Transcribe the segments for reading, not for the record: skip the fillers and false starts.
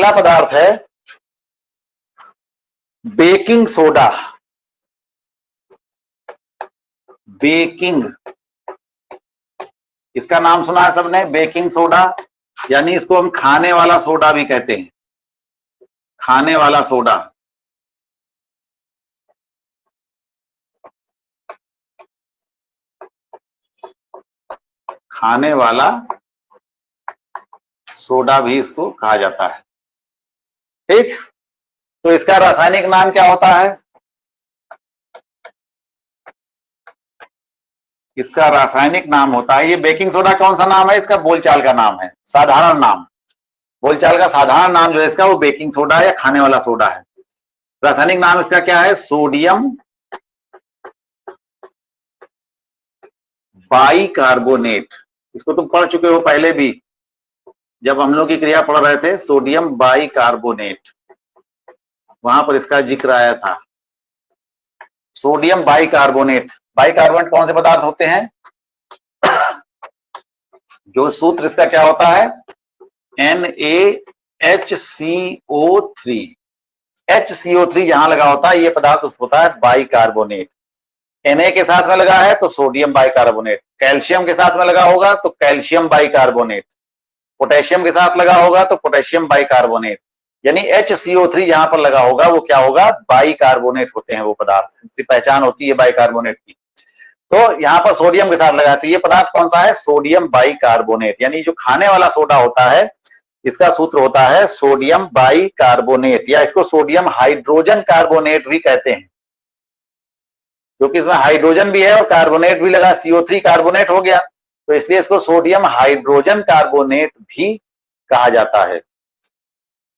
पहला पदार्थ है बेकिंग सोडा। बेकिंग, इसका नाम सुना है सबने, बेकिंग सोडा, यानी इसको हम खाने वाला सोडा भी कहते हैं। खाने वाला सोडा, खाने वाला सोडा भी इसको कहा जाता है। ठीक, तो इसका रासायनिक नाम क्या होता है? इसका रासायनिक नाम होता है, ये बेकिंग सोडा कौन सा नाम है? इसका बोलचाल का नाम है, साधारण नाम। बोलचाल का साधारण नाम जो है इसका वो बेकिंग सोडा या खाने वाला सोडा है। रासायनिक नाम इसका क्या है? Sodium bicarbonate. इसको तुम पढ़ चुके हो पहले भी, जब हम लोग की क्रिया पढ़ रहे थे, सोडियम बाइकार्बोनेट, वहां पर इसका जिक्र आया था। Sodium bicarbonate. बाइकार्बोनेट कौन से पदार्थ होते हैं? जो सूत्र इसका क्या होता है? NaHCO3। HCO3 जहां लगा होता है ये पदार्थ होता है बाइकार्बोनेट। Na के साथ में लगा है तो सोडियम बाइकार्बोनेट, कैल्शियम के साथ में लगा होगा तो कैल्शियम बाइकार्बोनेट, पोटेशियम के साथ लगा होगा तो पोटेशियम बाइकार्बोनेट। यानी HCO3 जहां पर लगा होगा वो क्या होगा? बाइकार्बोनेट होते हैं वो पदार्थ, इसकी पहचान होती है बाइकार्बोनेट की। तो यहां पर सोडियम के साथ लगा, तो ये पदार्थ कौन सा है? Sodium bicarbonate. यानी जो खाने वाला सोडा होता है इसका सूत्र होता है सोडियम बाइकार्बोनेट, या इसको सोडियम हाइड्रोजन कार्बोनेट भी कहते हैं, क्योंकि इसमें हाइड्रोजन भी है और कार्बोनेट भी लगा, CO3 कार्बोनेट हो गया, तो इसलिए इसको सोडियम हाइड्रोजन कार्बोनेट भी कहा जाता है।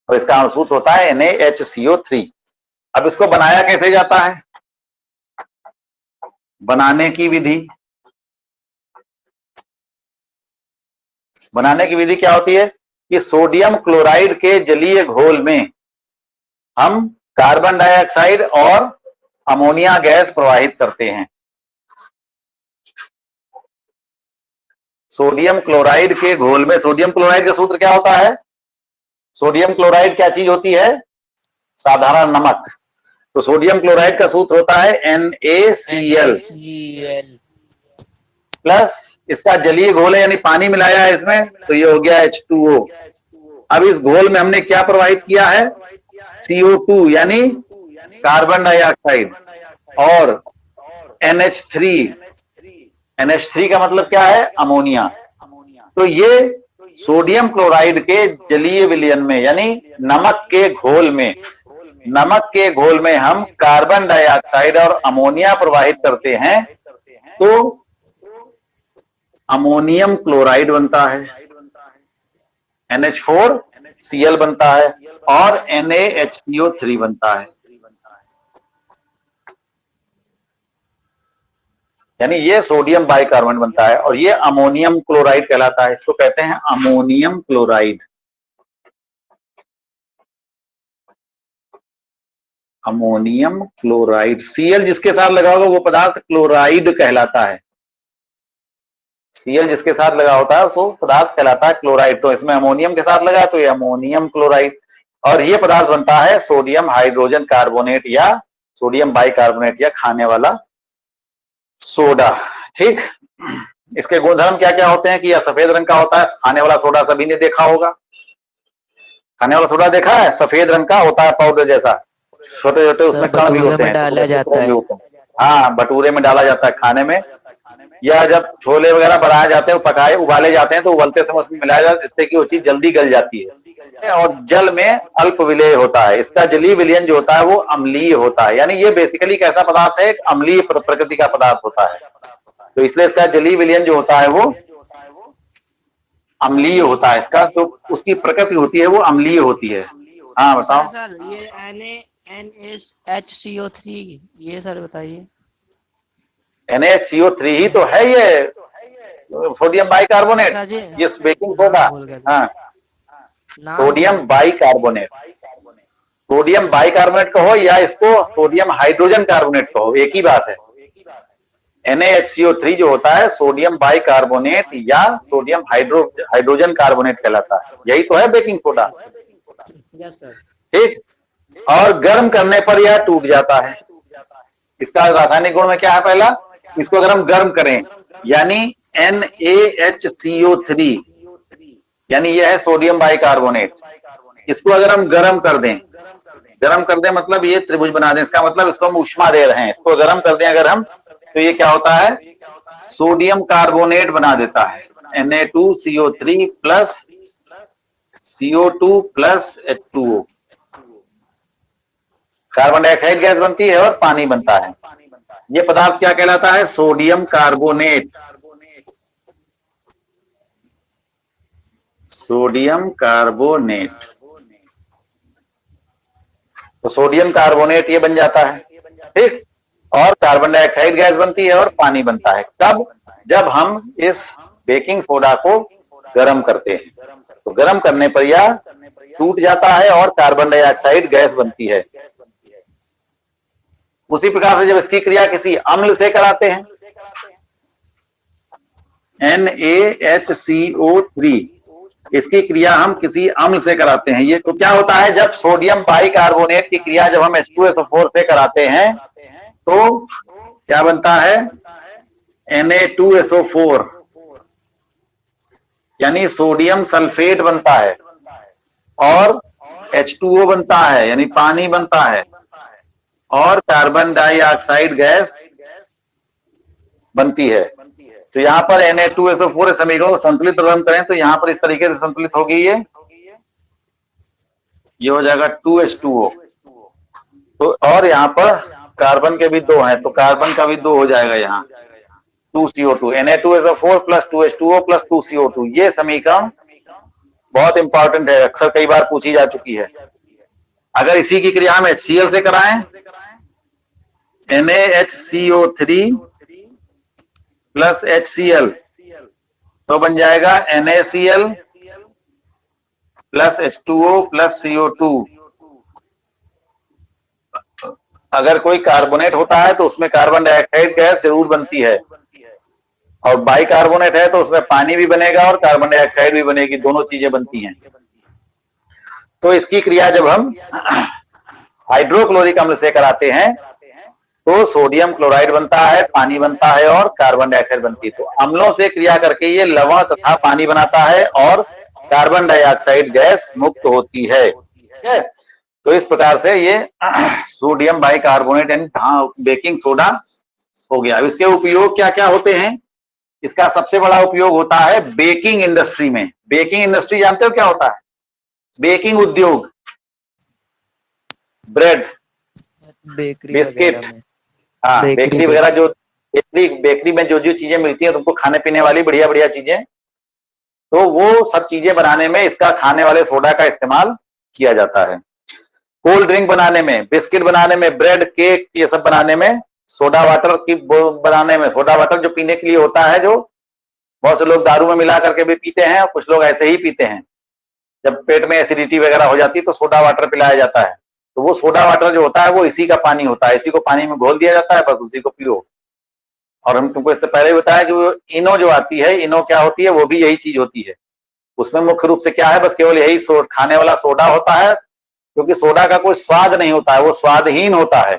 और इसका सूत्र होता है NaHCO3। अब इसको बनाया कैसे जाता है? बनाने की विधि, बनाने की विधि क्या होती है कि सोडियम क्लोराइड के जलीय घोल में हम कार्बन डाइऑक्साइड और अमोनिया गैस प्रवाहित करते हैं। सोडियम क्लोराइड के घोल में, सोडियम क्लोराइड का सूत्र क्या होता है? सोडियम क्लोराइड क्या चीज होती है? साधारण नमक। तो सोडियम क्लोराइड का सूत्र होता है NaCl प्लस इसका जलीय घोल है, यानी पानी मिलाया है इसमें, तो ये हो गया H2O। अब इस घोल में हमने क्या प्रवाहित किया है? CO2 यानी कार्बन डाइऑक्साइड और NH3। NH3 का मतलब क्या है? अमोनिया। तो ये सोडियम क्लोराइड के जलीय विलयन में, यानी नमक के घोल में, नमक के घोल में हम कार्बन डाइऑक्साइड और अमोनिया प्रवाहित करते हैं तो अमोनियम क्लोराइड बनता है, NH4Cl बनता है और NaHCO3 बनता है। यानी ये सोडियम बाइकार्बोनेट बनता है और ये अमोनियम क्लोराइड कहलाता है। इसको कहते हैं ammonium chloride. Ammonium chloride, Cl जिसके साथ लगा होगा वो पदार्थ क्लोराइड कहलाता है। Cl जिसके साथ लगा होता है उसको पदार्थ कहलाता है क्लोराइड। तो इसमें अमोनियम के साथ लगा तो ये अमोनियम क्लोराइड, और ये पदार्थ बनता है सोडियम हाइड्रोजन कार्बोनेट या सोडियम बाइकार्बोनेट या खाने वाला सोडा। ठीक, इसके गुणधर्म क्या क्या होते हैं कि यह सफेद रंग का होता है। खाने वाला सोडा सभी ने देखा होगा, खाने वाला सोडा देखा है, सफेद रंग का होता है, पाउडर जैसा, छोटे छोटे उसमें कण भी होते हैं, डाला जाता है। हाँ, भटूरे में डाला जाता है खाने में, या जब छोले वगैरह बनाए जाते हैं, पकाए उबाले जाते हैं तो उबलते समय उसमें मिलाया जाता है जिससे कि वो चीज जल्दी गल जाती है। और जल में अल्प विलेय होता है। इसका जलीय विलयन जो होता है वो अम्लीय होता है, यानी ये बेसिकली कैसा पदार्थ है? एक अम्लीय प्रकृति का पदार्थ होता है, तो इसलिए इसका जलीय विलयन जो होता है वो अम्लीय होता है। इसका तो उसकी प्रकृति होती है वो अम्लीय होती है। हाँ बताओ सर, ये NaHCO3 ये सर बताइए। NaHCO3 ही तो है ये सोडियम बाइकार्बोनेट, ये बेकिंग सोडा। हाँ, सोडियम बाइकार्बोनेट, सोडियम बाइकार्बोनेट कहो या इसको सोडियम हाइड्रोजन कार्बोनेट कहो, एक ही बात है। NaHCO3 जो होता है सोडियम बाइकार्बोनेट या सोडियम हाइड्रोजन कार्बोनेट कहलाता है, यही तो है बेकिंग सोडा। Yes sir. ठीक, और गर्म करने पर यह टूट जाता है। इसका रासायनिक गुण में क्या है? पहला, इसको अगर हम गर्म करें यानी NaHCO3, यानी यह है सोडियम बाइकार्बोनेट, इसको अगर हम गर्म कर दें, गर्म कर दें मतलब ये त्रिभुज बना दें, इसका मतलब इसको हम ऊष्मा दे रहे हैं, इसको गर्म कर दें अगर हम, तो ये क्या होता है? सोडियम कार्बोनेट बना देता है, Na2CO3 plus CO2 plus H2O, carbon dioxide gas बनती है और पानी बनता है। ये पदार्थ क्या कहलाता है? Sodium carbonate. सोडियम कार्बोनेट, तो सोडियम कार्बोनेट ये बन जाता है, ठीक, और कार्बन डाइऑक्साइड गैस बनती है और पानी बनता है। कब? जब हम इस बेकिंग सोडा को गर्म करते हैं, तो गर्म करने पर यह टूट जाता है और कार्बन डाइऑक्साइड गैस बनती है। उसी प्रकार से जब इसकी क्रिया किसी अम्ल से कराते हैं, NaHCO3, इसकी क्रिया हम किसी अम्ल से कराते हैं, ये तो क्या होता है? जब सोडियम बाइकार्बोनेट की क्रिया जब हम H2SO4 से कराते हैं तो क्या बनता है? Na2SO4, यानी सोडियम सल्फेट बनता है, और H2O बनता है यानी पानी बनता है, और कार्बन डाइऑक्साइड गैस बनती है। तो यहाँ पर Na2SO4 समीकरण को संतुलित हम करें तो यहाँ पर इस तरीके से संतुलित होगी, ये हो जाएगा 2H2O, तो और यहाँ पर कार्बन के भी 2 हैं, तो कार्बन का भी 2 हो जाएगा यहाँ 2CO2, Na2SO4 plus 2H2O plus 2CO2। ये समीकरण बहुत इंपॉर्टेंट है, अक्सर कई बार पूछी जा चुकी है। अगर इसी की क्रिया हम HCl से कराएं, NaHCO3 प्लस HCl, तो बन जाएगा NaCl plus H2O plus CO2। अगर कोई कार्बोनेट होता है तो उसमें कार्बन डाइऑक्साइड गैस जरूर बनती है, और बाइकार्बोनेट है तो उसमें पानी भी बनेगा और कार्बन डाइऑक्साइड भी बनेगी, दोनों चीजें बनती हैं। तो इसकी क्रिया जब हम हाइड्रोक्लोरिक अम्ल से कराते हैं तो सोडियम क्लोराइड बनता है, पानी बनता है और कार्बन डाइऑक्साइड बनती है। तो अम्लों से क्रिया करके ये लवण तथा पानी बनाता है और कार्बन डाइऑक्साइड गैस मुक्त होती है। ठीक है, तो इस प्रकार से ये सोडियम बाइकार्बोनेट यानी बेकिंग सोडा हो गया। अब इसके उपयोग क्या क्या होते हैं? इसका सबसे बड़ा उपयोग होता है बेकिंग इंडस्ट्री में। बेकिंग इंडस्ट्री जानते हो क्या होता है? बेकिंग उद्योग, ब्रेड, बिस्किट, हाँ बेकरी वगैरह, जो बेकरी में जो जो चीजें मिलती हैं तुमको खाने पीने वाली बढ़िया बढ़िया चीजें, तो वो सब चीजें बनाने में इसका खाने वाले सोडा का इस्तेमाल किया जाता है। कोल्ड ड्रिंक बनाने में, बिस्किट बनाने में, ब्रेड, केक, ये सब बनाने में, सोडा वाटर की बनाने में, सोडा वाटर जो पीने के लिए होता है, जो बहुत से लोग दारू में मिला करके भी पीते हैं और कुछ लोग ऐसे ही पीते हैं, जब पेट में एसिडिटी वगैरह हो जाती है तो सोडा वाटर पिलाया जाता है। तो वो सोडा वाटर जो होता है वो इसी का पानी होता है, इसी को पानी में घोल दिया जाता है, बस उसी को पियो। और हम तुमको इससे पहले बताया कि वो इनो जो आती है, इनो क्या होती है? वो भी यही चीज होती है। उसमें मुख्य रूप से क्या है? बस केवल यही खाने वाला सोडा होता है, क्योंकि सोडा का कोई स्वाद नहीं होता है, वो स्वादहीन होता है।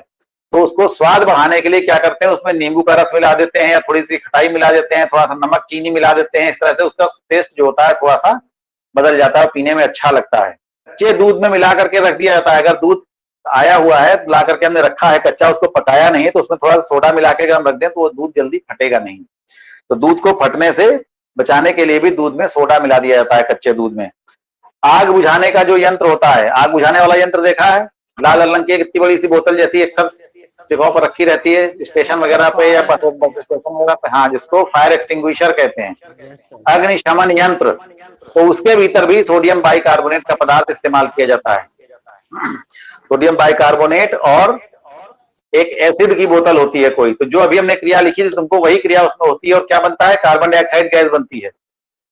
तो उसको स्वाद बढ़ाने के लिए क्या करते हैं? उसमें नींबू का रस मिला देते हैं, या थोड़ी सी खटाई मिला देते हैं, थोड़ा सा नमक चीनी मिला देते हैं। इस तरह से उसका टेस्ट जो होता है थोड़ा सा बदल जाता है, पीने में अच्छा लगता है। कच्चे दूध में मिला करके रख दिया जाता है। अगर दूध आया हुआ है, ला करके हमने रखा है कच्चा, उसको पकाया नहीं है, तो उसमें थोड़ा सा सोडा मिला के अगर हम रख दें तो वो दूध जल्दी फटेगा नहीं। तो दूध को फटने से बचाने के लिए भी दूध में सोडा मिला दिया जाता है, कच्चे दूध में। आग बुझाने का जो यंत्र होता है, आग बुझाने वाला यंत्र देखा है? लाल रंग की इतनी बड़ी सी बोतल जैसी अक्सर जगहों पर रखी रहती है, स्टेशन वगैरह पे या बस स्टेशन वगैरह पे, हाँ, जिसको फायर एक्सटिंग्विशर कहते हैं, अग्निशमन यंत्र। तो उसके भीतर भी सोडियम बाइकार्बोनेट का पदार्थ इस्तेमाल किया जाता है। सोडियम बाइकार्बोनेट और एक एसिड की बोतल होती है कोई, तो जो अभी हमने क्रिया लिखी थी तुमको, वही क्रिया उसमें होती है। और क्या बनता है? कार्बन डाइऑक्साइड गैस बनती है।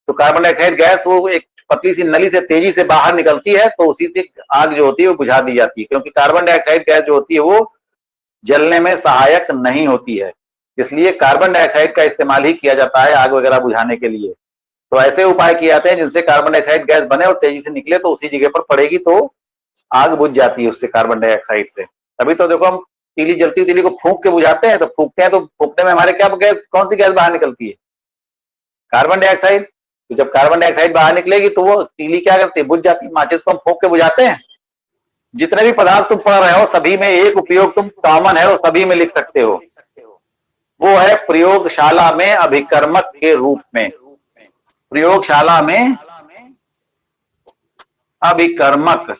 तो कार्बन डाइऑक्साइड गैस वो एक पतली सी नली से तेजी से बाहर निकलती है, तो उसी से आग जो होती है वो बुझा दी जाती है, क्योंकि कार्बन डाइऑक्साइड गैस जो होती है वो जलने में सहायक नहीं होती है, इसलिए कार्बन डाइऑक्साइड का इस्तेमाल ही किया जाता है आग वगैरह बुझाने के लिए। तो ऐसे उपाय किए जाते हैं जिनसे कार्बन डाइऑक्साइड गैस बने और तेजी से निकले, तो उसी जगह पर पड़ेगी तो आग बुझ जाती है उससे, कार्बन डाइऑक्साइड से। तभी तो देखो हम तीली जलती हुई तीली को फूंक के बुझाते हैं, तो फूंकते हैं तो फूंकने में हमारे क्या गैस, कौन सी गैस बाहर निकलती है? Carbon dioxide. तो जब कार्बन डाइऑक्साइड बाहर निकलेगी तो वो तीली क्या करती है, बुझ जाती है। माचिस को हम फूंक के बुझाते हैं। जितने भी पदार्थ तुम पढ़ रहे हो सभी में एक उपयोग तुम कॉमन है, वो सभी में लिख सकते हो, वो है प्रयोगशाला में अभिकर्मक के रूप में। प्रयोगशाला में अभिकर्मक,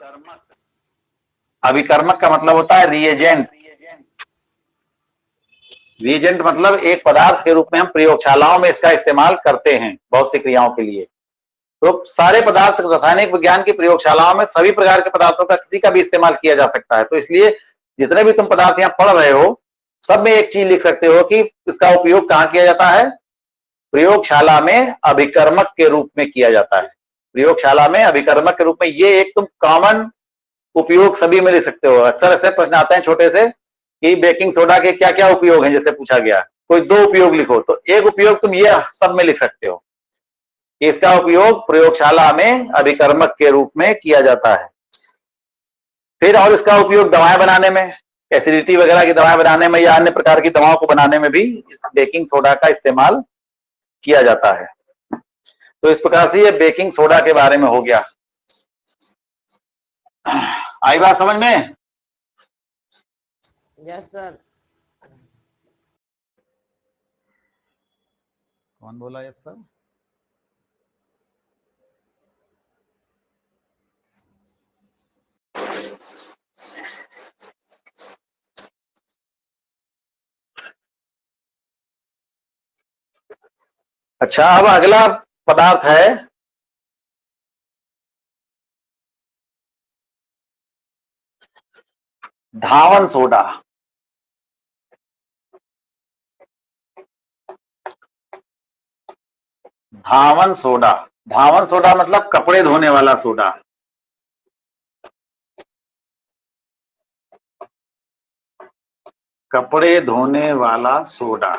अभिकर्मक का मतलब होता है रिएजेंट। रिएजेंट मतलब एक पदार्थ के रूप में हम प्रयोगशालाओं में इसका इस्तेमाल करते हैं बहुत सी क्रियाओं के लिए। तो सारे पदार्थ रासायनिक विज्ञान की प्रयोगशालाओं में सभी प्रकार के पदार्थों का किसी का भी इस्तेमाल किया जा सकता है। तो इसलिए जितने भी तुम पदार्थ यहाँ पढ़ रहे हो सब में एक चीज लिख सकते हो कि इसका उपयोग कहाँ किया जाता है? प्रयोगशाला में अभिकर्मक के रूप में किया जाता है। प्रयोगशाला में अभिकर्मक के रूप में, ये एक तुम कॉमन उपयोग सभी में लिख सकते हो। अक्सर ऐसे प्रश्न आते हैं छोटे से कि बेकिंग सोडा के क्या क्या उपयोग हैं, जैसे पूछा गया कोई 2 उपयोग लिखो, तो एक उपयोग तुम ये सब में लिख सकते हो। इसका उपयोग प्रयोगशाला में अभिकर्मक के रूप में किया जाता है। फिर और इसका उपयोग दवाएं बनाने में, एसिडिटी वगैरह की दवाएं बनाने में या अन्य प्रकार की दवाओं को बनाने में भी इस बेकिंग सोडा का इस्तेमाल किया जाता है। तो इस प्रकार से ये बेकिंग सोडा के बारे में हो गया। आई बात समझ में? Yes sir. कौन बोला यस सर? अच्छा, अब अगला पदार्थ है धावन सोडा। धावन सोडा, धावन सोडा मतलब कपड़े धोने वाला सोडा। कपड़े धोने वाला सोडा,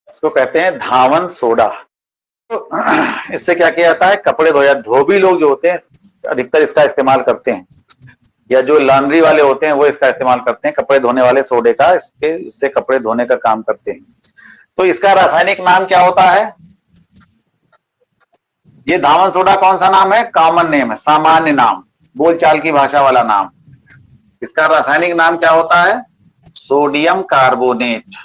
इसको कहते हैं धावन सोडा। तो इससे क्या किया जाता है? कपड़े धोया, धोबी लोग जो होते हैं अधिकतर इसका इस्तेमाल करते हैं, या जो लॉन्ड्री वाले होते हैं वो इसका इस्तेमाल करते हैं। कपड़े धोने वाले सोडे का इससे कपड़े धोने का काम करते हैं। तो इसका रासायनिक नाम क्या होता है? ये धावन सोडा कौन सा नाम है? कॉमन नेम है, सामान्य नाम, बोलचाल की भाषा वाला नाम। इसका रासायनिक नाम क्या होता है? Sodium carbonate.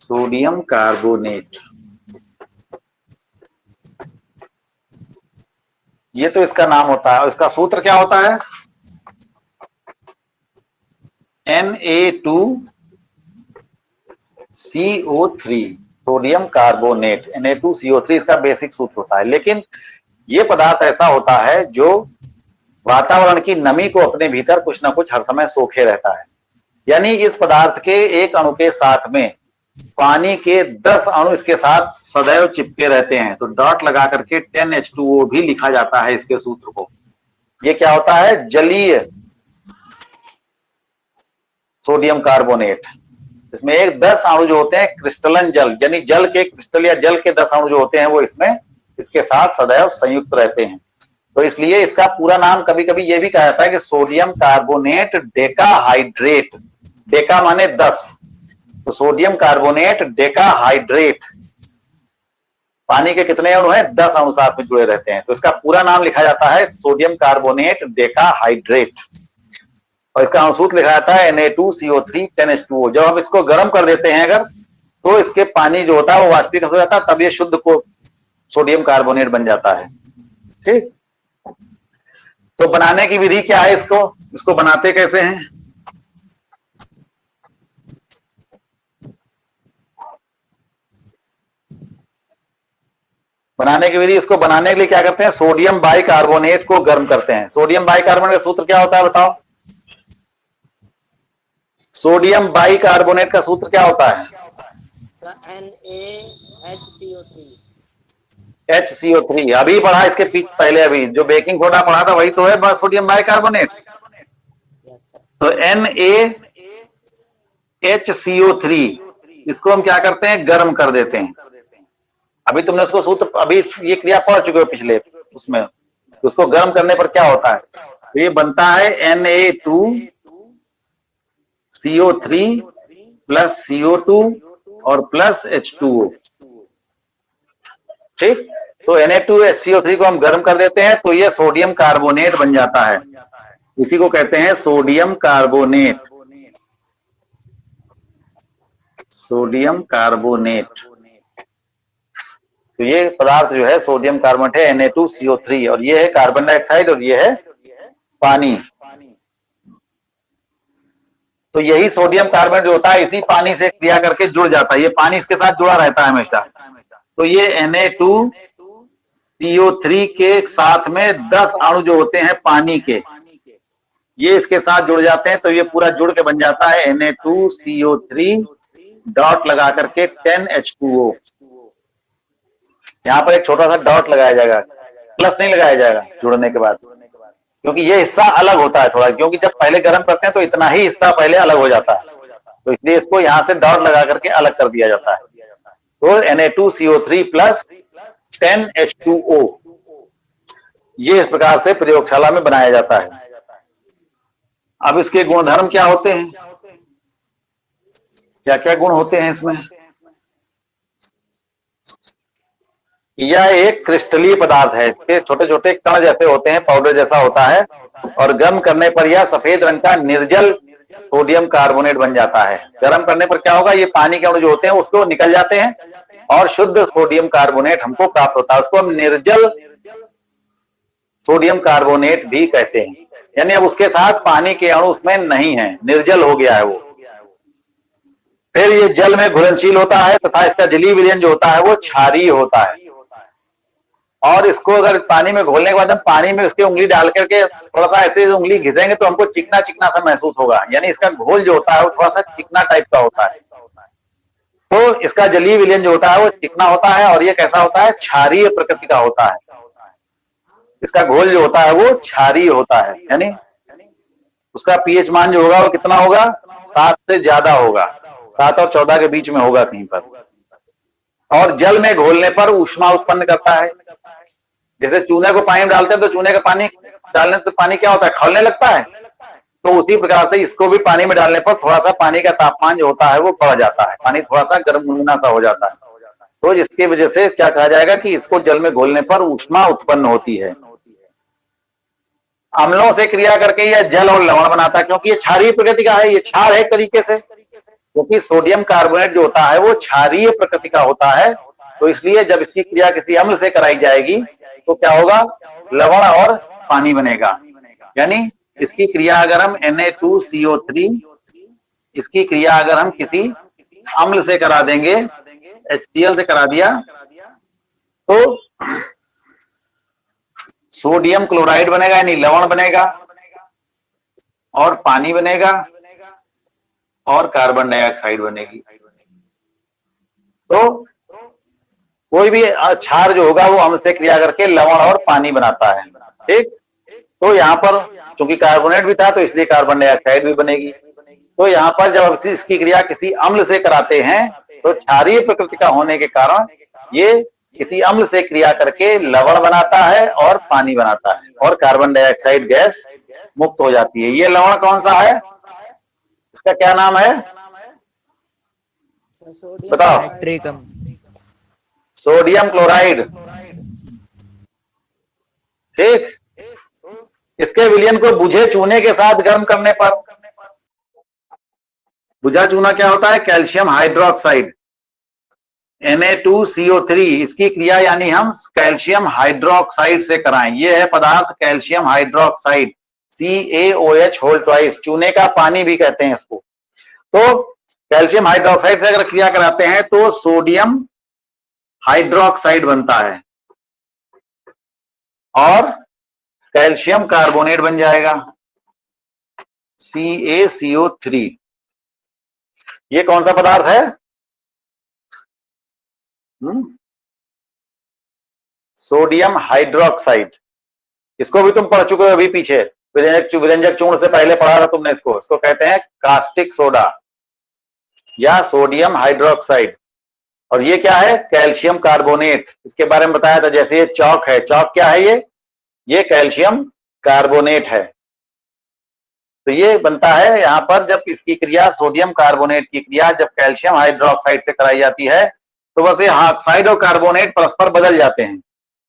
सोडियम कार्बोनेट, ये तो इसका नाम होता है। और इसका सूत्र क्या होता है? Na2CO3, सोडियम कार्बोनेट, Na2CO3 इसका बेसिक सूत्र होता है। लेकिन ये पदार्थ ऐसा होता है जो वातावरण की नमी को अपने भीतर कुछ ना कुछ हर समय सोखे रहता है। यानी इस पदार्थ के एक अणु के साथ में पानी के 10 अणु इसके साथ सदैव चिपके रहते हैं। तो डॉट लगा करके 10H2O भी लिखा जाता है इसके सूत्र को। ये क्या होता है? जलीय सोडियम कार्बोनेट। इसमें एक 10 अणु जो होते हैं क्रिस्टलन जल, यानी जल के क्रिस्टल या जल के 10 अणु जो होते हैं वो इसमें इसके साथ सदैव संयुक्त रहते हैं। तो इसलिए इसका पूरा नाम कभी कभी ये भी कहा जाता है कि सोडियम कार्बोनेट डेकाहाइड्रेट। डेका माने 10, तो सोडियम कार्बोनेट डेकाहाइड्रेट। पानी के कितने अणु हैं? 10 अणु साथ में जुड़े रहते हैं। तो इसका पूरा नाम लिखा जाता है सोडियम कार्बोनेट डेकाहाइड्रेट। और इसका अणुसूत्र लिखा जाता है Na2CO3 10H2O। जब हम इसको गर्म कर देते हैं अगर, तो इसके पानी जो होता है वो वाष्पीकृत हो जाता है, तब ये शुद्ध को सोडियम कार्बोनेट बन जाता है। ठीक, तो बनाने की विधि क्या है? इसको बनाते कैसे हैं? बनाने की विधि, इसको बनाने के लिए क्या करते हैं? सोडियम बाइकार्बोनेट को गर्म करते हैं। सोडियम बाइकार्बोनेट का सूत्र क्या होता है बताओ? सोडियम बाइकार्बोनेट का सूत्र क्या होता है? HCO3। अभी पढ़ा इसके पहले, अभी जो बेकिंग सोडा पढ़ा था वही तो है बस सोडियम बाइकार्बोनेट। तो NaHCO3, इसको हम क्या करते हैं? गर्म कर देते हैं। अभी तुमने उसको सूत्र, अभी ये क्रिया पढ़ चुके हो पिछले उसमें, तो उसको गर्म करने पर क्या होता है, तो ये बनता है Na2CO3 प्लस CO2 और प्लस H2O। ठीक, तो Na2HCO3 को हम गर्म कर देते हैं तो ये सोडियम कार्बोनेट बन जाता है, इसी को कहते हैं सोडियम कार्बोनेट। सोडियम कार्बोनेट, तो ये पदार्थ जो है सोडियम कार्बोनेट है Na2CO3, और ये है कार्बन डाइऑक्साइड और ये है पानी। तो यही सोडियम कार्बोनेट जो होता है इसी पानी से क्रिया करके जुड़ जाता है, ये पानी इसके साथ जुड़ा रहता है हमेशा। तो ये Na2CO3 के साथ में 10 अणु जो होते हैं पानी के, ये इसके साथ जुड़ जाते हैं, तो ये पूरा जुड़ के बन जाता है Na2CO3 डॉट लगा करके 10H2O। यहां पर एक छोटा सा डॉट लगाया जाएगा, प्लस नहीं लगाया जाएगा जुड़ने के बाद, क्योंकि ये हिस्सा अलग होता है थोड़ा, क्योंकि जब पहले गर्म करते हैं तो इतना ही हिस्सा पहले अलग हो जाता है, तो इसलिए इसको यहां से डॉट लगा करके अलग कर दिया जाता है। तो Na2CO3 प्लस 10H2O, ये इस प्रकार से प्रयोगशाला में बनाया जाता है। अब इसके गुणधर्म क्या होते हैं, क्या क्या गुण होते हैं इसमें। यह एक क्रिस्टलीय पदार्थ है, इसके छोटे छोटे कण जैसे होते हैं, पाउडर जैसा होता है, और गर्म करने पर यह सफेद रंग का निर्जल सोडियम कार्बोनेट बन जाता है। गर्म करने पर क्या होगा, ये पानी के अणु जो होते हैं उसको निकल जाते हैं और शुद्ध सोडियम कार्बोनेट हमको प्राप्त होता है, उसको हम निर्जल सोडियम कार्बोनेट भी कहते हैं। यानी अब उसके साथ पानी के अणु उसमें नहीं है, निर्जल हो गया है वो। फिर ये जल में घुलनशील होता है तथा इसका जलीय विलयन जो होता है वो क्षारीय होता है, और इसको अगर पानी में घोलने के बाद हम पानी में उसकी उंगली डाल करके थोड़ा सा ऐसे उंगली घिसेंगे तो हमको चिकना चिकना सा महसूस होगा, यानी इसका घोल जो होता है वो थोड़ा सा चिकना टाइप का होता है। तो इसका जलीय विलयन जो होता है वो चिकना होता है, और ये कैसा होता है, क्षारीय प्रकृति का होता है। इसका घोल जो होता है वो क्षारीय होता है, यानी उसका पीएच मान जो होगा वो कितना होगा, 7 से ज्यादा होगा, 7 और 14 के बीच में होगा कहीं पर। और जल में घोलने पर ऊष्मा उत्पन्न करता है। जैसे चूने को पानी में डालते हैं तो चूने का पानी डालने से पानी क्या होता है, खौलने लगता है, तो उसी प्रकार से इसको भी पानी में डालने पर थोड़ा सा पानी का तापमान जो होता है वो बढ़ जाता है, पानी थोड़ा सा गर्म गुनगुना सा हो जाता है। तो जिसकी वजह से क्या कहा जाएगा कि इसको जल में घोलने पर ऊष्मा उत्पन्न होती है। अम्लों से क्रिया करके यह जल और लवण बनाता है, क्योंकि ये क्षारीय प्रकृति का है, ये क्षार है एक तरीके से, क्योंकि सोडियम कार्बोनेट जो होता है वो क्षारीय प्रकृति का होता है। तो इसलिए जब इसकी क्रिया किसी अम्ल से कराई जाएगी तो क्या होगा, लवण और पानी बनेगा। यानी इसकी क्रिया अगर हम Na2CO3, इसकी क्रिया अगर हम किसी अम्ल से करा देंगे, HCl से करा दिया, तो सोडियम क्लोराइड बनेगा, यानी लवण बनेगा, और पानी बनेगा, और कार्बन डाइऑक्साइड बनेगी। तो कोई भी क्षार जो होगा वो अम्ल से क्रिया करके लवण और पानी बनाता है। ठीक, तो यहाँ पर चूंकि कार्बोनेट भी था तो इसलिए कार्बन डाइऑक्साइड भी बनेगी। तो यहाँ पर जब इसकी क्रिया किसी अम्ल से कराते हैं तो क्षारीय प्रकृति का होने के कारण ये किसी अम्ल से क्रिया करके लवण बनाता है और पानी बनाता है, और कार्बन डाइऑक्साइड गैस मुक्त हो जाती है। ये लवण कौन सा है, इसका क्या नाम है बताओ, सोडियम क्लोराइड। ठीक, इसके विलयन को बुझे चूने के साथ गर्म करने पर, बुझा चूना क्या होता है, कैल्शियम हाइड्रोक्साइड Na2CO3, इसकी क्रिया यानी हम कैल्शियम हाइड्रोक्साइड से कराएं। ये है पदार्थ calcium hydroxide, CaOH whole twice, चूने का पानी भी कहते हैं इसको। तो कैल्शियम हाइड्रोक्साइड से अगर क्रिया कराते हैं तो सोडियम हाइड्रोक्साइड बनता है और कैल्शियम कार्बोनेट बन जाएगा, CaCO3। ये कौन सा पदार्थ है, सोडियम हाइड्रोक्साइड। इसको भी तुम पढ़ चुके हो अभी पीछे, विरंजक चूर्ण से पहले पढ़ा था तुमने इसको। इसको कहते हैं कास्टिक सोडा या सोडियम हाइड्रोक्साइड। और ये क्या है? Calcium carbonate. इसके बारे में बताया था, जैसे ये चौक है, चौक क्या है? ये कैल्शियम कार्बोनेट है। तो ये बनता है यहां पर, जब इसकी क्रिया सोडियम कार्बोनेट की क्रिया जब कैल्शियम हाइड्रोक्साइड से कराई जाती है तो बस ये ऑक्साइड और कार्बोनेट परस्पर बदल जाते हैं,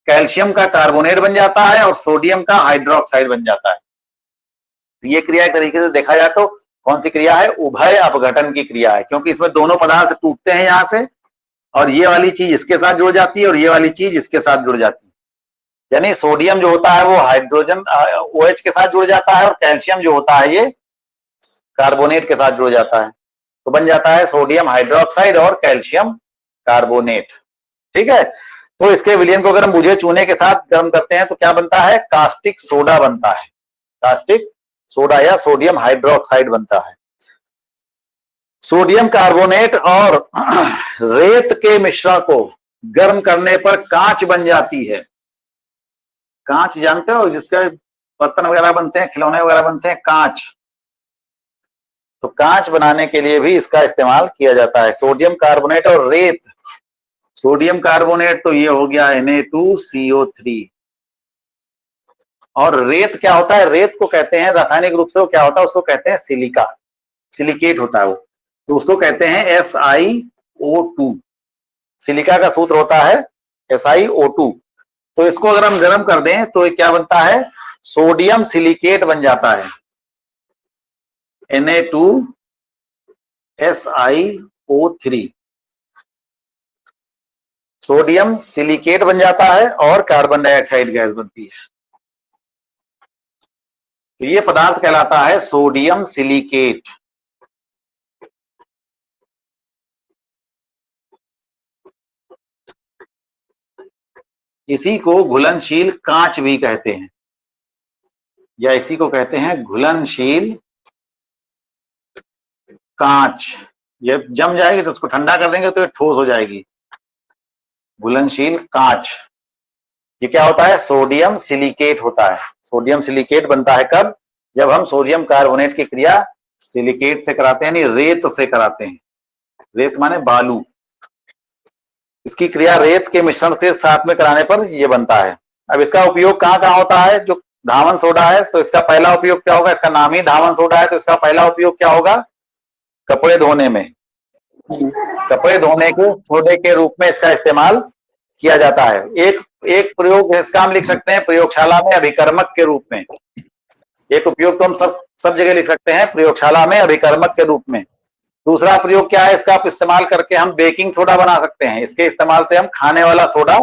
कैल्शियम का कार्बोनेट बन जाता है और सोडियम का हाइड्रोक्साइड बन जाता है। तो ये क्रिया एक तरीके से देखा जाए तो कौन सी क्रिया है? उभय अपघटन की क्रिया है, क्योंकि इसमें दोनों पदार्थ टूटते हैं यहां से, और ये वाली चीज इसके साथ जुड़ जाती है और ये वाली चीज इसके साथ जुड़ जाती है। यानी सोडियम जो होता है वो हाइड्रोजन OH के साथ जुड़ जाता है और कैल्शियम जो होता है ये कार्बोनेट के साथ जुड़ जाता है, तो बन जाता है सोडियम हाइड्रोक्साइड और कैल्शियम कार्बोनेट। ठीक है, तो इसके विलयन को अगर हम बुझे चूने के साथ गर्म करते हैं तो क्या बनता है? कास्टिक सोडा बनता है, कास्टिक सोडा या सोडियम हाइड्रोक्साइड बनता है। सोडियम कार्बोनेट और रेत के मिश्रण को गर्म करने पर कांच बन जाती है। कांच जानते हो, जिसके बर्तन वगैरह बनते हैं, खिलौने वगैरह बनते हैं, कांच। तो कांच बनाने के लिए भी इसका इस्तेमाल किया जाता है। सोडियम कार्बोनेट और रेत, सोडियम कार्बोनेट तो ये हो गया Na2CO3, और रेत क्या होता है? रेत को कहते हैं रासायनिक रूप से, वो क्या होता है? उसको कहते हैं सिलिका, सिलिकेट होता है वो, तो उसको कहते हैं SiO2। सिलिका का सूत्र होता है SiO2। तो इसको अगर हम गर्म कर दें तो ये क्या बनता है? सोडियम सिलिकेट बन जाता है, Na2SiO3, सोडियम सिलिकेट बन जाता है और कार्बन डाइऑक्साइड गैस बनती है। तो ये पदार्थ कहलाता है सोडियम सिलिकेट। इसी को घुलनशील कांच भी कहते हैं, या इसी को कहते हैं घुलनशील कांच। ये जम जाएगी तो उसको ठंडा कर देंगे तो ये ठोस हो जाएगी, घुलनशील कांच। ये क्या होता है? सोडियम सिलिकेट होता है। सोडियम सिलिकेट बनता है कब? जब हम सोडियम कार्बोनेट की क्रिया सिलिकेट से कराते हैं, यानी रेत से कराते हैं। रेत माने बालू। इसकी क्रिया रेत के मिश्रण से साथ में कराने पर यह बनता है। अब इसका उपयोग कहाँ कहाँ होता है? जो धावन सोडा है तो इसका पहला उपयोग क्या होगा? इसका नाम ही धावन सोडा है, तो इसका पहला उपयोग क्या होगा? कपड़े धोने में, कपड़े धोने के सोडे के रूप में इसका इस्तेमाल किया जाता है। एक प्रयोग इसका हम लिख सकते हैं प्रयोगशाला में अभिकर्मक के रूप में। एक उपयोग तो हम सब जगह लिख सकते हैं, प्रयोगशाला में अभिकर्मक के रूप में। दूसरा प्रयोग क्या है? इसका आप इस्तेमाल करके हम बेकिंग सोडा बना सकते हैं। इसके इस्तेमाल से हम खाने वाला सोडा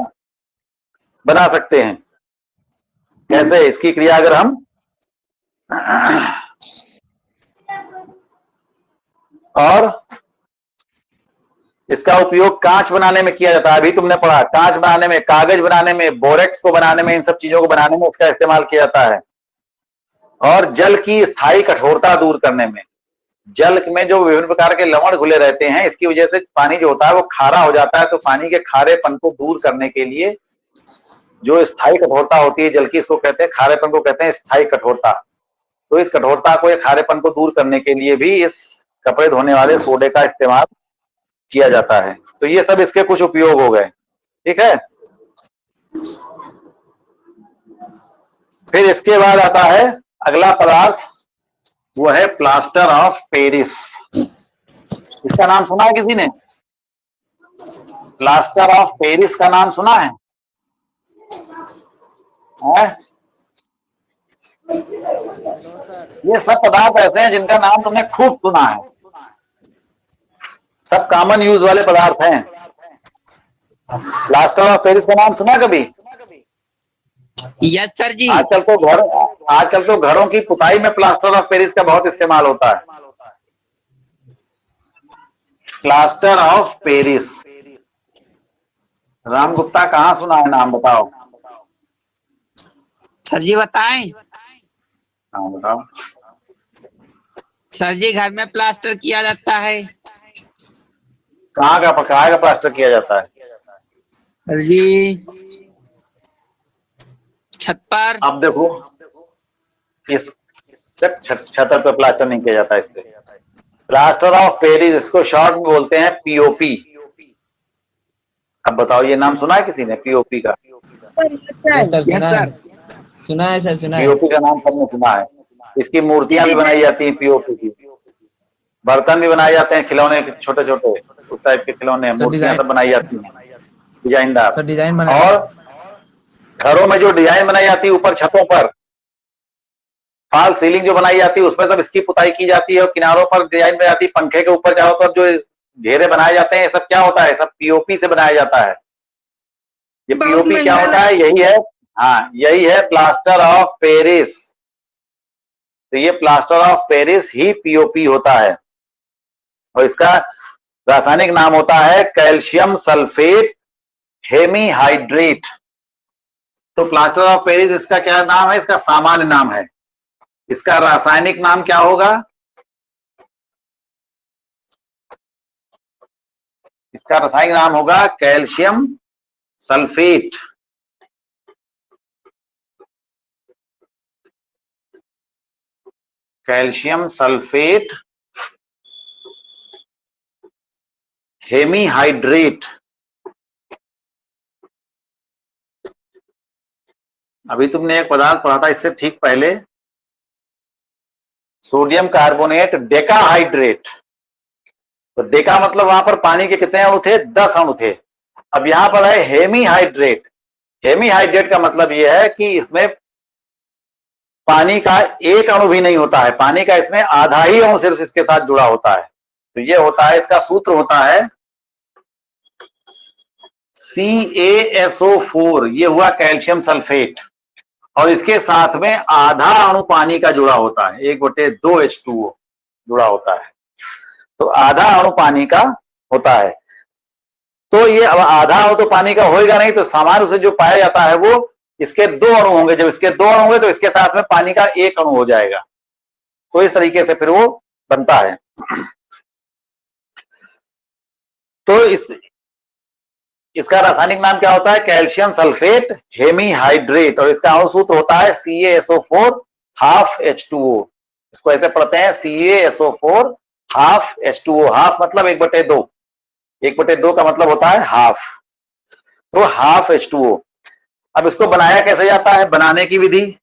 बना सकते हैं। कैसे? इसकी क्रिया अगर हम और इसका उपयोग कांच बनाने में किया जाता है। अभी तुमने पढ़ा, कांच बनाने में, कागज बनाने में, बोरेक्स को बनाने में, इन सब चीजों को बनाने में इसका इस्तेमाल किया जाता है। और जल की स्थायी कठोरता दूर करने में, जल में जो विभिन्न प्रकार के लवण घुले रहते हैं, इसकी वजह से पानी जो होता है वो खारा हो जाता है, तो पानी के खारेपन को दूर करने के लिए जो स्थायी कठोरता होती है जल की, इसको कहते हैं, खारेपन को कहते हैं स्थायी कठोरता। तो इस कठोरता को, या खारेपन को दूर करने के लिए भी इस कपड़े धोने वाले सोडे का इस्तेमाल किया जाता है। तो ये सब इसके कुछ उपयोग हो गए। ठीक है, फिर इसके बाद आता है अगला पदार्थ, वो है प्लास्टर ऑफ पेरिस। इसका नाम सुना है किसी ने? प्लास्टर ऑफ पेरिस का नाम सुना है? ये सब पदार्थ ऐसे हैं जिनका नाम तुमने खूब सुना है, सब कॉमन यूज वाले पदार्थ हैं। प्लास्टर ऑफ पेरिस का नाम सुना कभी? यस सर जी। आजकल तो घरों की पुताई में प्लास्टर ऑफ पेरिस का बहुत इस्तेमाल होता है। Plaster of Paris, Ram Gupta कहाँ सुना है नाम बताओ? सर जी बताएं। हाँ बताओ। सर जी घर में प्लास्टर किया जाता है। कहाँ का प्लास्टर किया जाता है? सर जी छत पर। अब देखो, इस छत पर प्लास्टर नहीं किया जाता। इससे प्लास्टर ऑफ पेरिस, इसको शॉर्ट में बोलते हैं पीओपी। बताओ, ये नाम सुना है किसी ने पीओपी का? Yes sir, yes sir. सुना है सर, सुना है। पीओपी का नाम सबने सुना है। इसकी मूर्तियां भी बनाई जाती हैं पीओपी की, बर्तन भी बनाए जाते हैं, खिलौने छोटे छोटे उस टाइप के खिलौने, सर, मूर्तियां डिजाइन सब बनाई जाती हैं डिजाइनदार। सर डिजाइन बना और घरों में जो डिजाइन बनाई जाती है ऊपर छतों पर, फॉल सीलिंग जो बनाई जाती है उसमें सब इसकी पुताई की जाती है, और किनारों पर डिजाइन बनाई जाती है, पंखे के ऊपर चारों तरफ जो घेरे बनाए जाते हैं, ये सब क्या होता है? सब पीओपी से बनाया जाता है। ये पीओपी क्या होता है? यही है, हाँ यही है प्लास्टर ऑफ पेरिस। तो ये plaster of Paris he POP होता है, और इसका रासायनिक नाम होता है कैल्शियम सल्फेट हेमीहाइड्रेट। तो प्लास्टर ऑफ पेरिस इसका क्या नाम है? इसका सामान्य नाम है। इसका रासायनिक नाम क्या होगा? इसका रासायनिक नाम होगा calcium sulphate. Calcium sulphate hemihydrate. अभी तुमने एक पदार्थ पढ़ा था इससे ठीक पहले, सोडियम कार्बोनेट डेकाहाइड्रेट। तो डेका मतलब वहां पर पानी के कितने अणु थे? 10 अणु थे। अब यहां पर है हेमीहाइड्रेट। हेमीहाइड्रेट का मतलब यह है कि इसमें पानी का एक अणु भी नहीं होता है, पानी का इसमें आधा ही अणु सिर्फ इसके साथ जुड़ा होता है। तो ये होता है, इसका सूत्र होता है CaSO4। ये हुआ कैल्शियम सल्फेट, और इसके साथ में आधा अणु पानी का जुड़ा होता है, 1/2 H2O जुड़ा होता है। तो आधा अणु पानी का होता है। तो ये अब आधा अणु तो पानी का होएगा नहीं, तो सामान्य रूप से जो पाया जाता है वो इसके 2 अणु होंगे। जब इसके 2 अणु होंगे तो इसके साथ में पानी का 1 अणु हो जाएगा। तो इस तरीके से फिर वो बनता है। तो इसका रासायनिक नाम क्या होता है? कैल्शियम सल्फेट हेमीहाइड्रेट, और इसका अणु सूत्र होता है CaSO4 हाफ H2O। इसको ऐसे पढ़ते हैं CaSO4 हाफ H2O। हाफ मतलब 1/2, 1/2 का मतलब होता है हाफ, तो हाफ H2O। अब इसको बनाया कैसे जाता है? बनाने की विधि,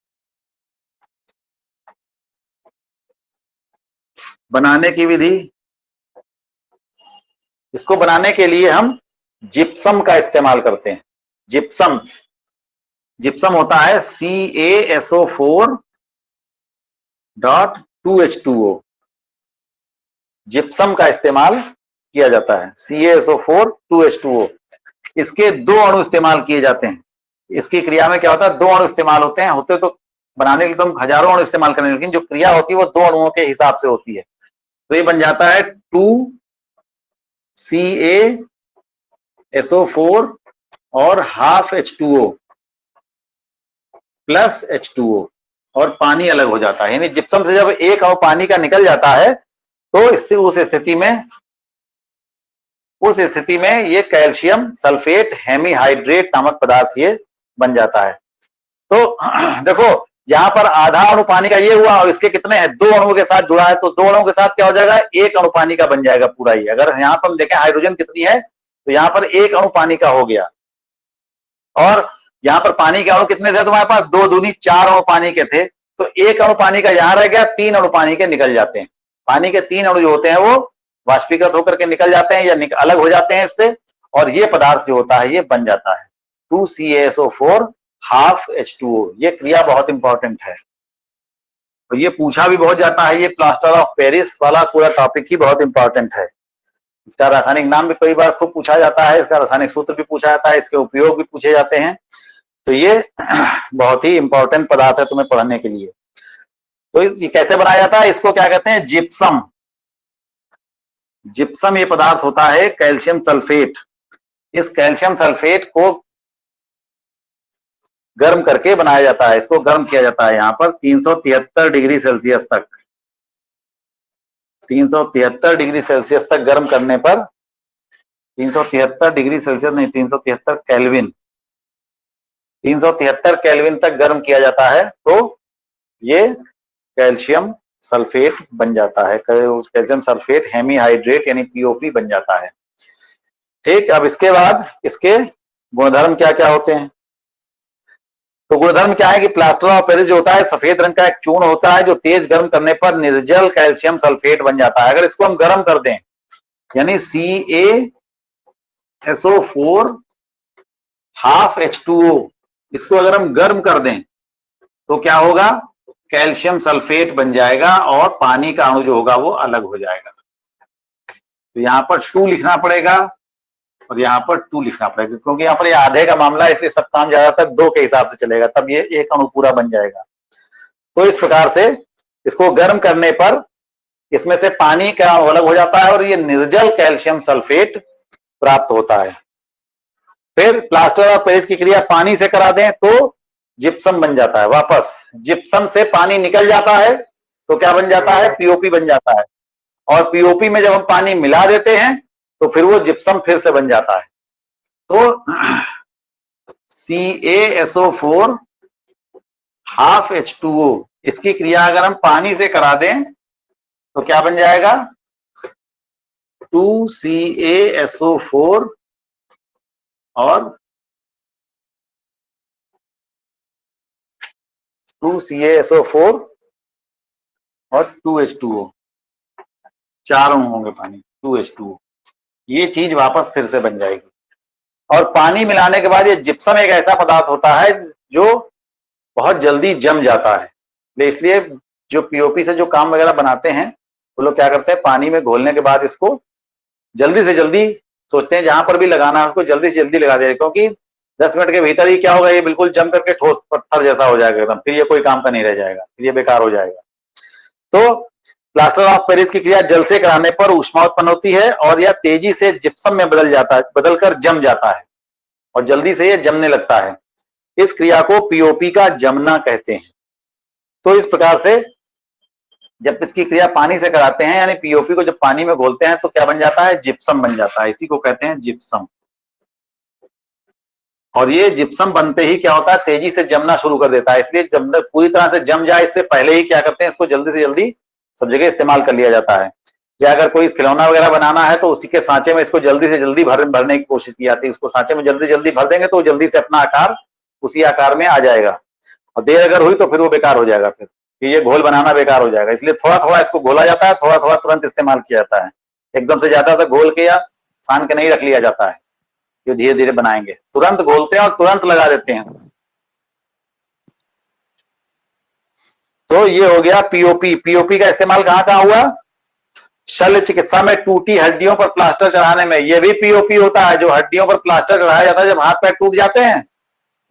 बनाने की विधि, इसको बनाने के लिए हम जिप्सम का इस्तेमाल करते हैं। जिप्सम, जिप्सम होता है CaSO4.2H2O। जिप्सम का इस्तेमाल किया जाता है, CaSO4 2H2O। इसके 2 अणु इस्तेमाल किए जाते हैं। इसकी क्रिया में क्या होता है? 2 अणु इस्तेमाल होते हैं। होते तो बनाने के लिए तो हम हजारों अणु इस्तेमाल करें, लेकिन जो क्रिया होती है वो 2 अणुओं के हिसाब से होती है। तो ये बन जाता है 2CaSO4 और हाफ H2O प्लस H2O, और पानी अलग हो जाता है। यानी जिप्सम से जब एक अणु पानी का निकल जाता है तो उस स्थिति में ये कैल्शियम सल्फेट हेमीहाइड्रेट नामक पदार्थ ये बन जाता है। तो देखो यहां पर आधा अणु पानी का ये हुआ, और इसके कितने हैं? 2 अणुओं के साथ जुड़ा है, तो 2 अणुओं के साथ क्या हो जाएगा? 1 अणु पानी का बन जाएगा पूरा ही। अगर यहां पर हम देखें हाइड्रोजन कितनी है, तो यहां पर 1 अणु पानी का हो गया, और यहां पर पानी के अणु कितने थे तुम्हारे पास? 2 दूनी 4 अणु पानी के थे, तो 1 अणु पानी का यहां रह गया, 3 अणु पानी के निकल जाते हैं। पानी के 3 अणु जो होते हैं वो वाष्पीकृत होकर के निकल जाते हैं या अलग हो जाते हैं इससे, और ये पदार्थ जो होता है ये बन जाता है 2CaSO4 हाफ H2O। ये क्रिया बहुत इंपॉर्टेंट है, तो ये पूछा भी बहुत जाता है। ये प्लास्टर ऑफ पेरिस वाला पूरा टॉपिक ही बहुत इंपॉर्टेंट है। इसका रासायनिक नाम भी कई बार खूब पूछा जाता है, इसका रासायनिक सूत्र भी पूछा जाता है, इसके उपयोग भी पूछे जाते हैं। तो ये बहुत ही इंपॉर्टेंट पदार्थ है तुम्हें पढ़ने के लिए। तो ये कैसे बनाया जाता है? इसको क्या कहते हैं? जिप्सम। जिप्सम ये पदार्थ होता है कैल्शियम सल्फेट। इस कैल्शियम सल्फेट को गर्म करके बनाया जाता है। इसको गर्म किया जाता है यहाँ पर 373 डिग्री सेल्सियस तक। 373 डिग्री सेल्सियस तक गर्म करने पर, 373 डिग्री सेल्सियस नहीं, 373 केल्विन, 373 केल्विन तक गर्म किया जाता है, तो ये कैल्शियम सल्फेट बन जाता है। कैल्शियम सल्फेट हेमीहाइड्रेट यानी पीओपी बन जाता है। ठीक, अब इसके बाद इसके गुणधर्म क्या क्या होते हैं? तो गुणधर्म क्या है कि प्लास्टर ऑफ पेरिस जो होता है सफेद रंग का एक चूर्ण होता है जो तेज गर्म करने पर निर्जल कैल्शियम सल्फेट बन जाता है। अगर इसको हम गर्म कर दें यानी CaSO4 हाफ H2O, इसको अगर हम गर्म कर दें तो क्या होगा? कैल्शियम सल्फेट बन जाएगा और पानी का अणु जो होगा वो अलग हो जाएगा। तो यहां पर 2 लिखना पड़ेगा और यहाँ पर 2 लिखना पड़ेगा, क्योंकि यहाँ पर ये आधे का मामला है, इसलिए सब काम ज्यादातर 2 के हिसाब से चलेगा, तब ये एक अणु पूरा बन जाएगा। तो इस प्रकार से इसको गर्म करने पर इसमें से पानी का अणु अलग हो जाता है और ये निर्जल कैल्शियम सल्फेट प्राप्त होता है। फिर प्लास्टर ऑफ पेरिस की क्रिया पानी से करा दें तो जिप्सम बन जाता है। वापस जिप्सम से पानी निकल जाता है तो क्या बन जाता है? पीओपी बन जाता है। और पीओपी में जब हम पानी मिला देते हैं तो फिर वो जिप्सम फिर से बन जाता है। तो CaSO4 हाफ H2O, इसकी क्रिया अगर हम पानी से करा दें तो क्या बन जाएगा? 2CaSO4 और 2CaSO4 और 2H2O, 4 अणु होंगे पानी, 2H2O, ये चीज वापस फिर से बन जाएगी। और पानी मिलाने के बाद ये जिप्सम एक ऐसा पदार्थ होता है जो बहुत जल्दी जम जाता है, इसलिए जो पीओपी से जो काम वगैरह बनाते हैं वो लोग क्या करते हैं, पानी में घोलने के बाद इसको जल्दी से जल्दी सोचते हैं जहां पर भी लगाना है उसको जल्दी से जल्दी लगा दे, क्योंकि 10 मिनट के भीतर ही क्या होगा, ये बिल्कुल जम करके ठोस पत्थर जैसा हो जाएगा एकदम, फिर ये कोई काम का नहीं रह जाएगा, फिर ये बेकार हो जाएगा। तो प्लास्टर ऑफ पेरिस की क्रिया जल से कराने पर ऊष्मा उत्पन्न होती है और यह तेजी से जिप्सम में बदलकर जम जाता है और जल्दी से यह जमने लगता है। इस क्रिया को पीओपी का जमना कहते हैं। तो इस प्रकार से जब इसकी क्रिया पानी से कराते हैं यानी पीओपी को जब पानी में घोलते हैं तो क्या बन जाता है? जिप्सम बन जाता है। इसी को कहते हैं जिप्सम। और ये जिप्सम बनते ही क्या होता है? तेजी से जमना शुरू कर देता है। इसलिए जब पूरी तरह से जम जाए इससे पहले ही क्या करते हैं, इसको जल्दी से जल्दी सब जगह इस्तेमाल कर लिया जाता है। या अगर कोई खिलौना वगैरह बनाना है तो उसी के सांचे में इसको जल्दी से जल्दी भरने की कोशिश की जाती है। उसको सांचे में जल्दी जल्दी भर देंगे तो जल्दी से अपना आकार उसी आकार में आ जाएगा, और देर अगर हुई तो फिर वो बेकार हो जाएगा, फिर ये घोल बनाना बेकार हो जाएगा। इसलिए थोड़ा थोड़ा इसको घोला जाता है, थोड़ा थोड़ा तुरंत इस्तेमाल किया जाता है। एकदम से ज्यादा से घोल के या सान के नहीं रख लिया जाता है, जो धीरे धीरे बनाएंगे। तुरंत घोलते हैं और तुरंत लगा देते हैं। तो ये हो गया पीओपी। पीओपी का इस्तेमाल कहाँ कहाँ हुआ? शल्य चिकित्सा में टूटी हड्डियों पर प्लास्टर चढ़ाने में, ये भी पीओपी होता है। जो हड्डियों पर प्लास्टर चढ़ाया जाता है जब हाथ पैर टूट जाते हैं,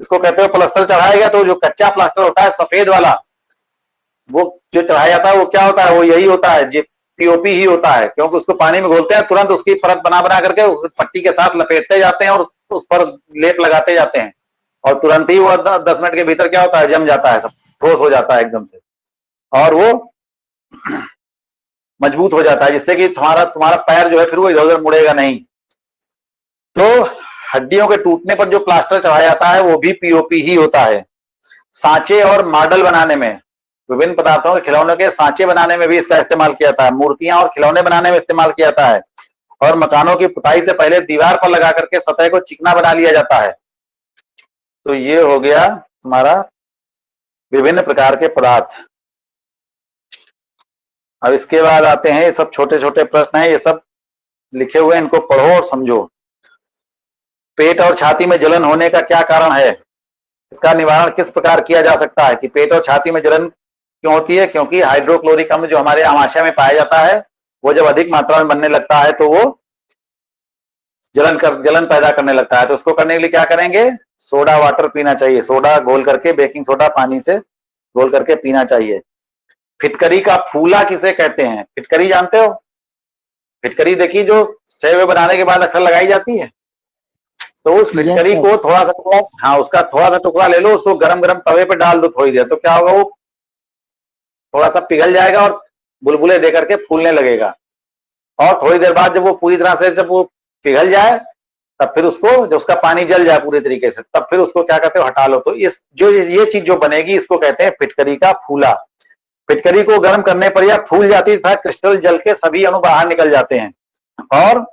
इसको कहते हैं प्लास्टर चढ़ाया गया। तो जो कच्चा प्लास्टर होता है सफेद वाला, वो जो चढ़ाया जाता है वो क्या होता है? वो यही होता है, पीओपी ही होता है, क्योंकि उसको पानी में घोलते हैं, तुरंत उसकी परत बना बना करके पट्टी के साथ लपेटते जाते हैं और उस पर लेप लगाते जाते हैं, और तुरंत ही वो 10 मिनट के भीतर क्या होता है? जम जाता है, सब ठोस हो जाता है एकदम से, और वो मजबूत हो जाता है, जिससे कि तुम्हारा पैर जो है फिर वो इधर उधर मुड़ेगा नहीं। तो हड्डियों के टूटने पर जो प्लास्टर चढ़ाया जाता है वो भी पीओपी ही होता है। सांचे और मॉडल बनाने में, विभिन्न पदार्थों के खिलौनों के सांचे बनाने में भी इसका इस्तेमाल किया जाता है। मूर्तियां और खिलौने बनाने में इस्तेमाल किया जाता है, और मकानों की पुताई से पहले दीवार पर लगा करके सतह को चिकना बना लिया जाता है। तो ये हो गया तुम्हारा विभिन्न प्रकार के पदार्थ। अब इसके बाद आते हैं, ये सब छोटे छोटे प्रश्न हैं, ये सब लिखे हुए हैं, इनको पढ़ो और समझो। पेट और छाती में जलन होने का क्या कारण है? इसका निवारण किस प्रकार किया जा सकता है? कि पेट और छाती में जलन क्यों होती है? क्योंकि हाइड्रोक्लोरिक अम्ल जो हमारे आमाशय में पाया जाता है वो जब अधिक मात्रा में बनने लगता है तो वो जलन पैदा करने लगता है। तो उसको करने के लिए क्या करेंगे? सोडा वाटर पीना चाहिए। सोडा घोल करके, बेकिंग सोडा पानी से घोल करके पीना चाहिए। फिटकरी का फूला किसे कहते हैं? फिटकरी जानते हो? फिटकरी देखिए जो सेव बनाने के बाद अक्सर लगाई जाती है। तो उस फिटकरी को थोड़ा सा टुकड़ा, हाँ, उसका थोड़ा सा टुकड़ा ले लो, उसको गरम गरम तवे पे डाल दो थोड़ी देर, तो क्या होगा? वो थोड़ा सा पिघल जाएगा और बुलबुले दे करके फूलने लगेगा। और थोड़ी देर बाद जब वो पूरी तरह से जब वो पिघल जाए तब फिर उसको, जब उसका पानी जल जाए पूरी तरीके से, तब फिर उसको क्या कहते हो? हटा लो। तो इस जो ये चीज जो बनेगी इसको कहते हैं फिटकरी का फूला। फिटकरी को गर्म करने पर यह फूल जाती तथा क्रिस्टल जल के सभी अणु बाहर निकल जाते हैं और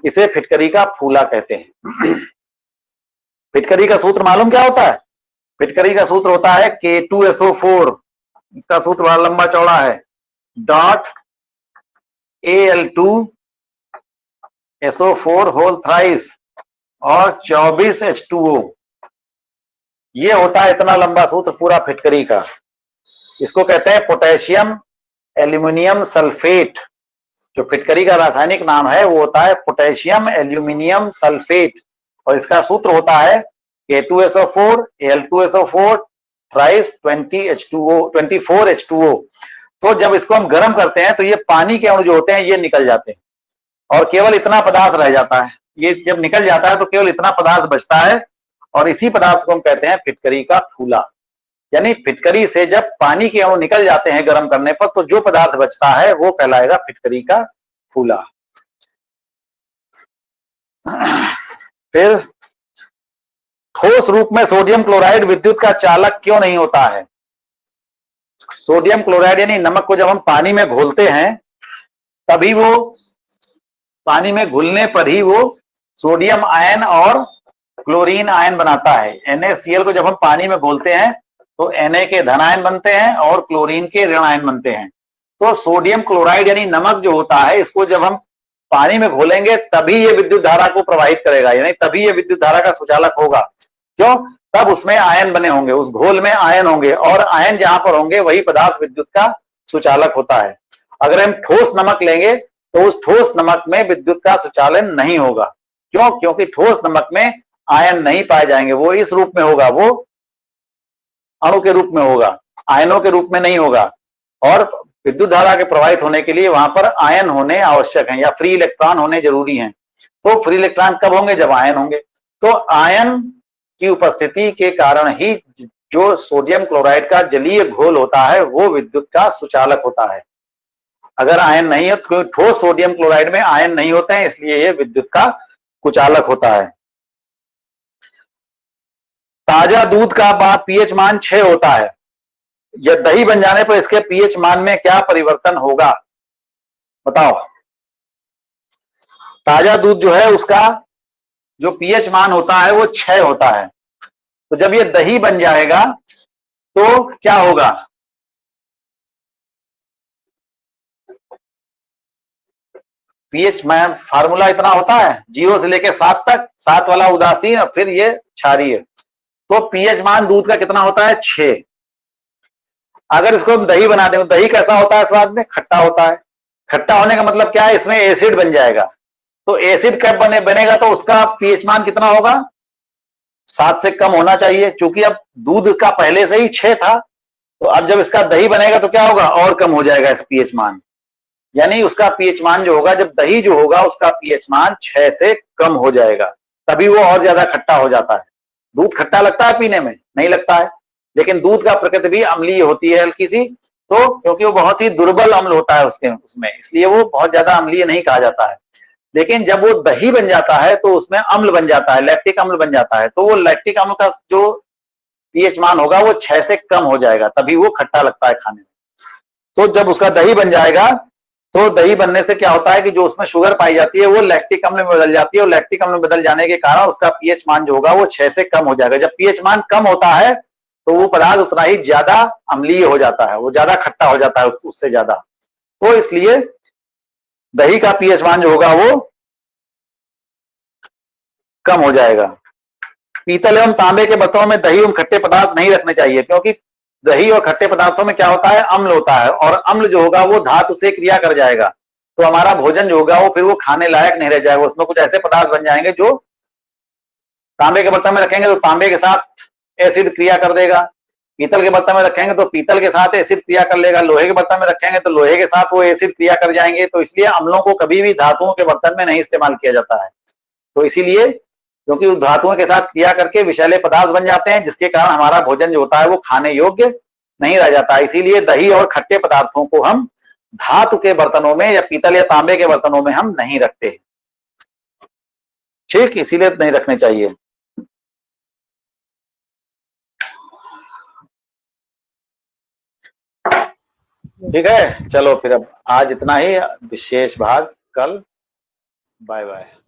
इसे फिटकरी का फूला कहते हैं। फिटकरी का सूत्र मालूम क्या होता है? फिटकरी का सूत्र होता है K2SO4, इसका सूत्र बड़ा लंबा चौड़ा है, डॉट Al2SO4 होल थ्राइस और 24 H2O। ये होता है इतना लंबा सूत्र पूरा फिटकरी का। इसको कहते हैं पोटेशियम एल्यूमिनियम सल्फेट। जो फिटकरी का रासायनिक नाम है वो होता है पोटेशियम एल्यूमिनियम सल्फेट, और इसका सूत्र होता है K2SO4 Al2SO4 थ्राइस 24 H2O। तो जब इसको हम गर्म करते हैं तो ये पानी के अणु जो होते हैं ये निकल जाते हैं और केवल इतना पदार्थ रह जाता है। ये जब निकल जाता है तो केवल इतना पदार्थ बचता है और इसी पदार्थ को हम कहते हैं फिटकरी का फूला। यानी फिटकरी से जब पानी के अणु निकल जाते हैं गर्म करने पर तो जो पदार्थ बचता है वो कहलाएगा फिटकरी का फूला। फिर ठोस रूप में सोडियम क्लोराइड विद्युत का चालक क्यों नहीं होता है? सोडियम क्लोराइड यानी नमक को जब हम पानी में घोलते हैं तभी वो पानी में घुलने पर ही वो सोडियम आयन और क्लोरीन आयन बनाता है। NaCl को जब हम पानी में घोलते हैं तो Na के धन आयन बनते हैं और क्लोरीन के ऋण आयन बनते हैं। तो सोडियम क्लोराइड यानी नमक जो होता है इसको जब हम पानी में घोलेंगे तभी ये विद्युत धारा को प्रवाहित करेगा, यानी तभी ये विद्युत धारा का सुचालक होगा। क्यों? तब उसमें आयन बने होंगे, उस घोल में आयन होंगे और आयन जहां पर होंगे वही पदार्थ विद्युत का सुचालक होता है। अगर हम ठोस नमक लेंगे तो उस ठोस नमक में विद्युत का सुचालन नहीं होगा। क्यों? क्योंकि ठोस नमक में आयन नहीं पाए जाएंगे, वो इस रूप में होगा, वो अणु के रूप में होगा, आयनों के रूप में नहीं होगा। और विद्युत धारा के प्रवाहित होने के लिए वहां पर आयन होने आवश्यक हैं या फ्री इलेक्ट्रॉन होने जरूरी हैं। तो फ्री इलेक्ट्रॉन कब होंगे? जब आयन होंगे। तो आयन की उपस्थिति के कारण ही जो सोडियम क्लोराइड का जलीय घोल होता है वो विद्युत का सुचालक होता है। अगर आयन नहीं है तो ठोस सोडियम क्लोराइड में आयन नहीं होते हैं, इसलिए ये विद्युत का कुचालक होता है। ताजा दूध का pH मान 6 होता है, यह दही बन जाने पर इसके pH मान में क्या परिवर्तन होगा? बताओ। ताजा दूध जो है उसका जो pH मान होता है वो 6 होता है, तो जब ये दही बन जाएगा तो क्या होगा? pH में फार्मूला इतना होता है 0 से लेकर 7 तक, 7 वाला उदासीन और फिर ये क्षारीय। तो pH मान दूध का कितना होता है? 6। अगर इसको हम दही बना दें तो दही कैसा होता है? स्वाद में खट्टा होता है। खट्टा होने का मतलब क्या है? इसमें एसिड बन जाएगा। तो एसिड कब बनेगा तो उसका pH मान कितना होगा? 7 से कम होना चाहिए। चूंकि अब दूध का पहले से ही 6 था तो अब जब इसका दही बनेगा तो क्या होगा? और कम हो जाएगा इस pH मान। यानी उसका pH मान जो होगा, जब दही जो होगा उसका pH मान 6 से कम हो जाएगा, तभी वो और ज्यादा खट्टा हो जाता है। दूध खट्टा लगता है पीने में? नहीं लगता है। लेकिन दूध का प्रकृति भी अम्लीय होती है हल्की सी, तो क्योंकि वो बहुत ही दुर्बल अम्ल होता है उसमें, इसलिए वो बहुत ज्यादा अम्लीय नहीं कहा जाता है। लेकिन जब वो दही बन जाता है तो उसमें अम्ल बन जाता है, लैक्टिक अम्ल बन जाता है। तो वो लैक्टिक अम्ल का जो pH मान होगा वो 6 से कम हो जाएगा, तभी वो खट्टा लगता है खाने में। तो जब उसका दही बन जाएगा तो दही बनने से क्या होता है कि जो उसमें शुगर पाई जाती है वो लैक्टिक अम्ल में बदल जाती है और लैक्टिक अम्ल में बदल जाने के कारण उसका pH मान जो होगा वो 6 से कम हो जाएगा। जब pH मान कम होता है तो वो पदार्थ उतना ही ज्यादा अम्लीय हो जाता है, वो ज्यादा खट्टा हो जाता है उससे ज्यादा। तो इसलिए दही का pH मान जो होगा वो कम हो जाएगा। पीतल एवं तांबे के बर्तनों में दही एवं खट्टे पदार्थ नहीं रखने चाहिए, क्योंकि दही और खट्टे पदार्थों में क्या होता है? अम्ल होता है, और अम्ल जो होगा वो धातु से क्रिया कर जाएगा, तो हमारा भोजन जो होगा वो फिर वो खाने लायक नहीं रह जाएगा। उसमें कुछ ऐसे पदार्थ बन जाएंगे जो तांबे के बर्तन में रखेंगे तो तांबे के साथ एसिड क्रिया कर देगा, पीतल के बर्तन में रखेंगे तो पीतल के साथ एसिड क्रिया कर लेगा, लोहे के बर्तन में रखेंगे तो लोहे के साथ वो एसिड क्रिया कर जाएंगे। तो इसलिए अम्लों को कभी भी धातुओं के बर्तन में नहीं इस्तेमाल किया जाता है। तो इसीलिए क्योंकि उस धातुओं के साथ क्रिया करके विषैले पदार्थ बन जाते हैं, जिसके कारण हमारा भोजन जो होता है वो खाने योग्य नहीं रह जाता। इसीलिए दही और खट्टे पदार्थों को हम धातु के बर्तनों में या पीतल या तांबे के बर्तनों में हम नहीं रखते। ठीक, इसीलिए नहीं रखने चाहिए। ठीक है, चलो फिर अब आज इतना ही, विशेष भाग कल। Bye bye.